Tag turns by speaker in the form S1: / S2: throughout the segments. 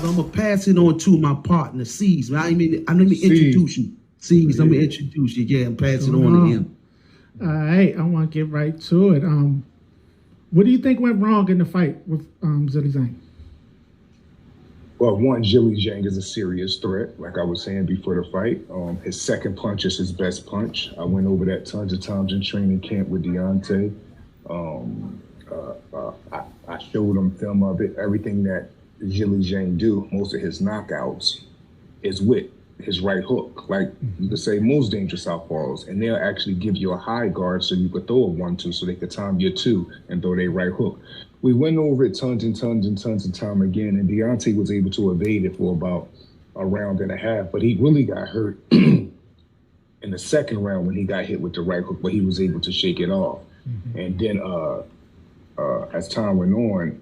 S1: I'm gonna pass it on to my partner, C's. Let me introduce you. C's, let me introduce you. Yeah, and pass it on to him.
S2: All right, I want to get right to it. What do you think went wrong in the fight with Zhilei Zhang?
S3: Well, one, Zhilei Zhang is a serious threat, like I was saying before the fight. His second punch is his best punch. I went over that tons of times in training camp with Deontay. I showed him film of it. Everything that Zhilei Zhang do, most of his knockouts, is with his right hook. Like you could say most dangerous southpaws, and they'll actually give you a high guard so you could throw a 1-2 so they could time your 2 and throw their right hook. We went over it tons and tons and tons of time again, and Deontay was able to evade it for about a round and a half, but he really got hurt in the second round when he got hit with the right hook, but he was able to shake it off. And then as time went on,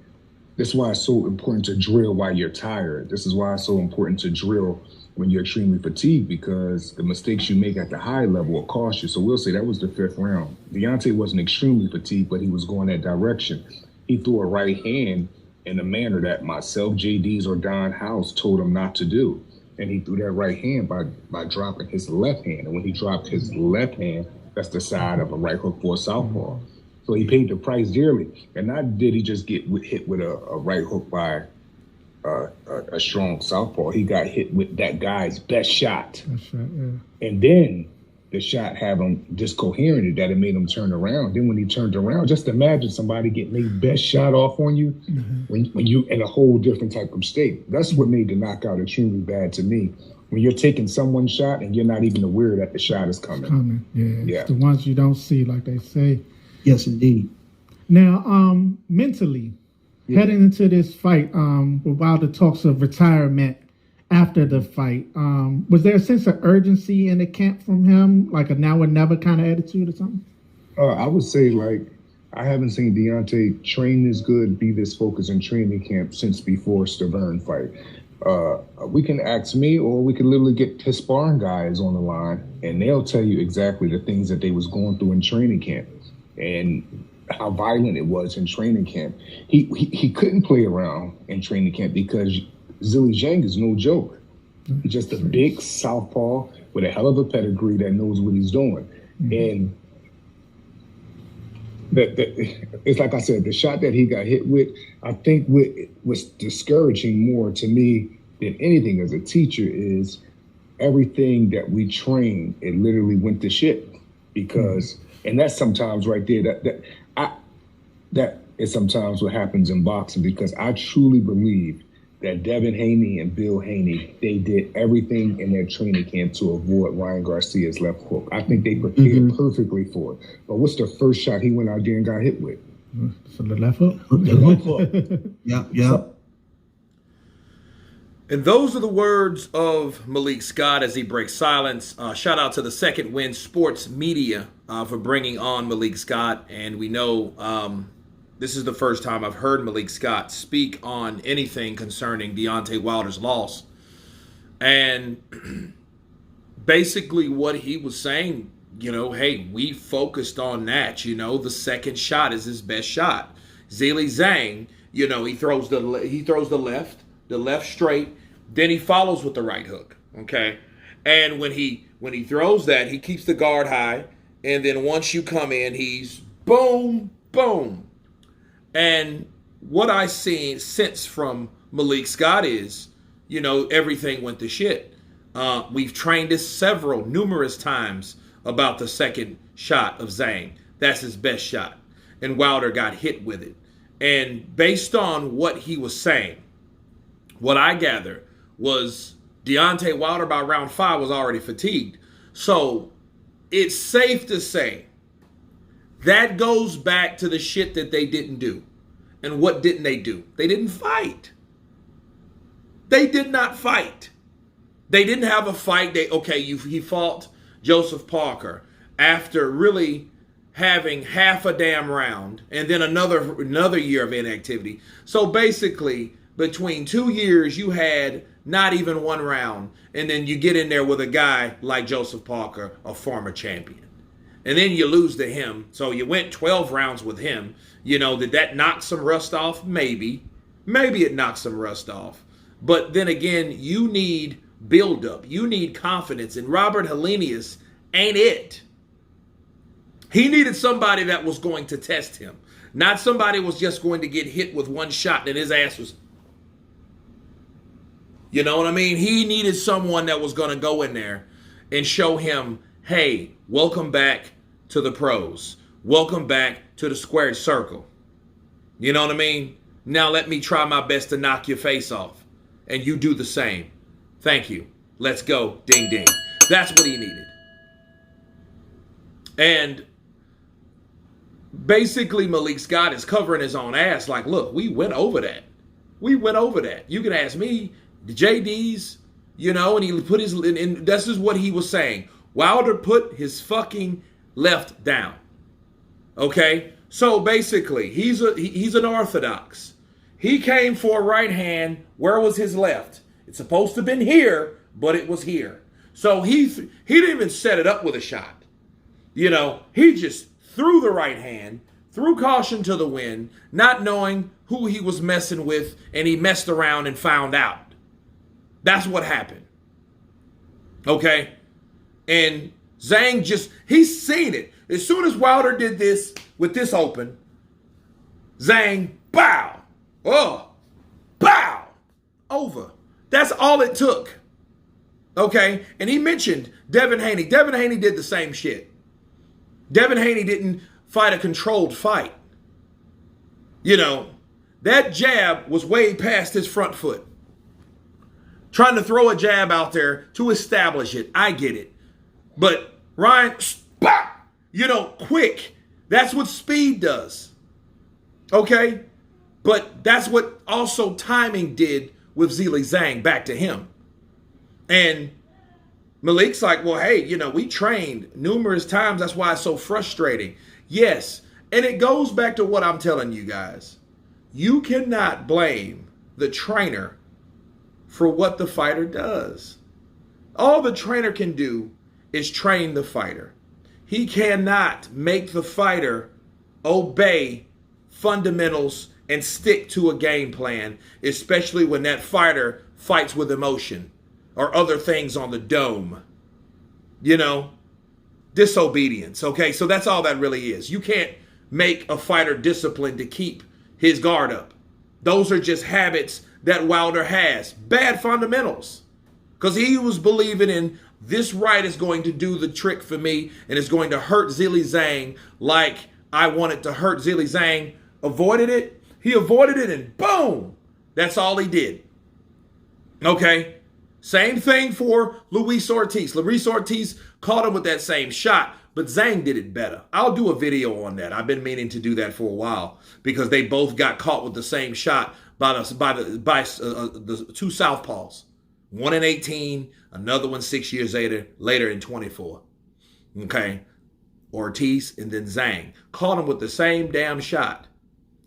S3: this is why it's so important to drill while you're tired. This is why it's so important to drill when you're extremely fatigued, because the mistakes you make at the high level will cost you. So we'll say that was the 5th round. Deontay wasn't extremely fatigued, but he was going that direction. He threw a right hand in a manner that myself, JD's, or Don House told him not to do. And he threw that right hand by dropping his left hand. And when he dropped his left hand, that's the side of a right hook for a southpaw. So he paid the price dearly. And not did he just get hit with a right hook by a strong southpaw. He got hit with that guy's best shot.
S2: That's right, yeah.
S3: And then the shot had him discoherent, that it made him turn around. Then when he turned around, just imagine somebody getting their best shot off on you when you in a whole different type of state. That's what made the knockout extremely bad to me. When you're taking someone's shot and you're not even aware that the shot is coming.
S2: It's coming, yeah. It's the ones you don't see, like they say.
S1: Yes, indeed.
S2: Now, mentally, heading into this fight, while the talks of retirement after the fight, was there a sense of urgency in the camp from him, like a now or never kind of attitude or something?
S3: I would say, I haven't seen Deontay train this good, be this focused in training camp since before Stavern fight. We can ask me, or we can literally get his sparring guys on the line, and they'll tell you exactly the things that they was going through in training camp and how violent it was in training camp. He couldn't play around in training camp because Zhilei Zhang is no joke. He's just a big southpaw with a hell of a pedigree that knows what he's doing. And it's like I said, the shot that he got hit with, I think what was discouraging more to me than anything as a teacher is everything that we train, it literally went to shit. Because, and that's sometimes right there, that is sometimes what happens in boxing, because I truly believe that Devin Haney and Bill Haney, they did everything in their training camp to avoid Ryan Garcia's left hook. I think they prepared perfectly for it. But what's the first shot he went out there and got hit with?
S2: So the left hook?
S1: The left hook. Yeah.
S4: And those are the words of Malik Scott as he breaks silence. Shout out to the Second Wind Sports Media for bringing on Malik Scott. And we know this is the first time I've heard Malik Scott speak on anything concerning Deontay Wilder's loss. And basically what he was saying, hey, we focused on that. The second shot is his best shot. Zhilei Zhang, he throws the left straight, then he follows with the right hook. Okay. And when he throws that, he keeps the guard high. And then once you come in, he's boom, boom. And what I sense from Malik Scott is, everything went to shit. We've trained this numerous times about the second shot of Zhang. That's his best shot. And Wilder got hit with it. And based on what he was saying, what I gather was Deontay Wilder by round 5 was already fatigued. So it's safe to say that goes back to the shit that they didn't do. And what didn't they do? They didn't fight. They did not fight. They didn't have a fight. He fought Joseph Parker after really having half a damn round and then another year of inactivity. So basically, between 2 years, you had not even one round. And then you get in there with a guy like Joseph Parker, a former champion. And then you lose to him. So you went 12 rounds with him. Did that knock some rust off? Maybe. Maybe it knocked some rust off. But then again, you need buildup. You need confidence. And Robert Helenius ain't it. He needed somebody that was going to test him. Not somebody was just going to get hit with one shot and his ass was... You know what I mean? He needed someone that was going to go in there and show him, hey, welcome back to the pros. Welcome back to the squared circle. You know what I mean? Now let me try my best to knock your face off. And you do the same. Thank you. Let's go. Ding, ding. That's what he needed. And basically Malik Scott is covering his own ass. Like, look, we went over that. We went over that. You can ask me, the JD's, you know, and he put his, and this is what he was saying. Wilder put his fucking left down. Okay? So basically, he's an orthodox. He came for a right hand. Where was his left? It's supposed to have been here, but it was here. So he didn't even set it up with a shot. You know, he just threw the right hand, threw caution to the wind, not knowing who he was messing with, and he messed around and found out. That's what happened. Okay? And Zhang he's seen it. As soon as Wilder did this with this open, Zhang, bow. Oh, bow. Over. That's all it took. Okay? And he mentioned Devin Haney. Devin Haney did the same shit. Devin Haney didn't fight a controlled fight. You know, that jab was way past his front foot. Trying to throw a jab out there to establish it. I get it. But Ryan, you know, quick. That's what speed does. Okay? But that's what also timing did with Zhilei Zhang back to him. And Malik's like, well, hey, you know, we trained numerous times. That's why it's so frustrating. Yes. And it goes back to what I'm telling you guys. You cannot blame the trainer for what the fighter does. All the trainer can do is train the fighter. He cannot make the fighter obey fundamentals and stick to a game plan, especially when that fighter fights with emotion or other things on the dome. You know, disobedience. Okay, so that's all that really is. You can't make a fighter disciplined to keep his guard up. Those are just habits that Wilder has. Bad fundamentals. Because he was believing in this right is going to do the trick for me and it's going to hurt Zhilei Zhang like I wanted to hurt Zhilei Zhang. Avoided it. He avoided it and boom. That's all he did. Okay. Same thing for Luis Ortiz. Luis Ortiz caught him with that same shot, but Zhang did it better. I'll do a video on that. I've been meaning to do that for a while because they both got caught with the same shot by the two southpaws. One in 18, another one 6 years later in 24. Okay. Ortiz and then Zhang caught him with the same damn shot.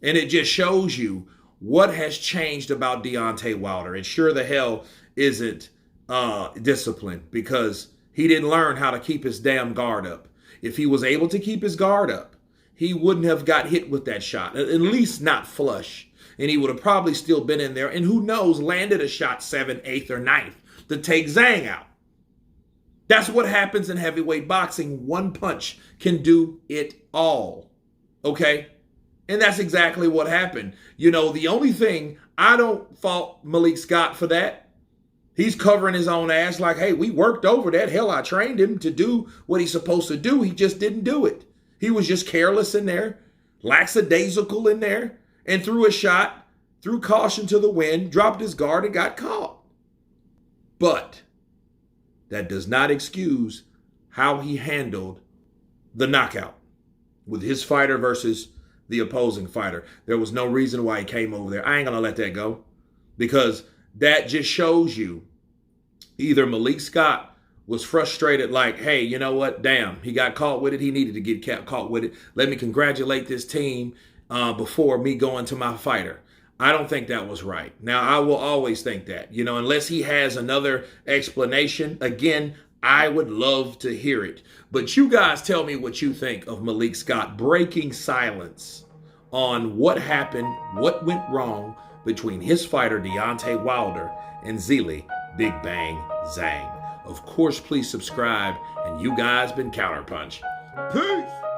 S4: And it just shows you what has changed about Deontay Wilder. It sure the hell isn't discipline because he didn't learn how to keep his damn guard up. If he was able to keep his guard up, he wouldn't have got hit with that shot, at least not flush. And he would have probably still been in there and who knows, landed a shot 7th, 8th, or 9th to take Zhang out. That's what happens in heavyweight boxing. One punch can do it all. Okay? And that's exactly what happened. You know, the only thing, I don't fault Malik Scott for that. He's covering his own ass like, hey, we worked over that. Hell, I trained him to do what he's supposed to do. He just didn't do it. He was just careless in there, lackadaisical in there, and threw a shot, threw caution to the wind, dropped his guard, and got caught. But that does not excuse how he handled the knockout with his fighter versus the opposing fighter. There was no reason why he came over there. I ain't going to let that go because that just shows you either Malik Scott was frustrated like, hey, you know what? Damn, he got caught with it. He needed to get caught with it. Let me congratulate this team before me going to my fighter. I don't think that was right. Now, I will always think that, you know, unless he has another explanation. Again, I would love to hear it. But you guys tell me what you think of Malik Scott breaking silence on what happened, what went wrong between his fighter, Deontay Wilder, and Zealy, Big Bang Zang. Of course, please subscribe, and you guys been Counterpunch. Peace!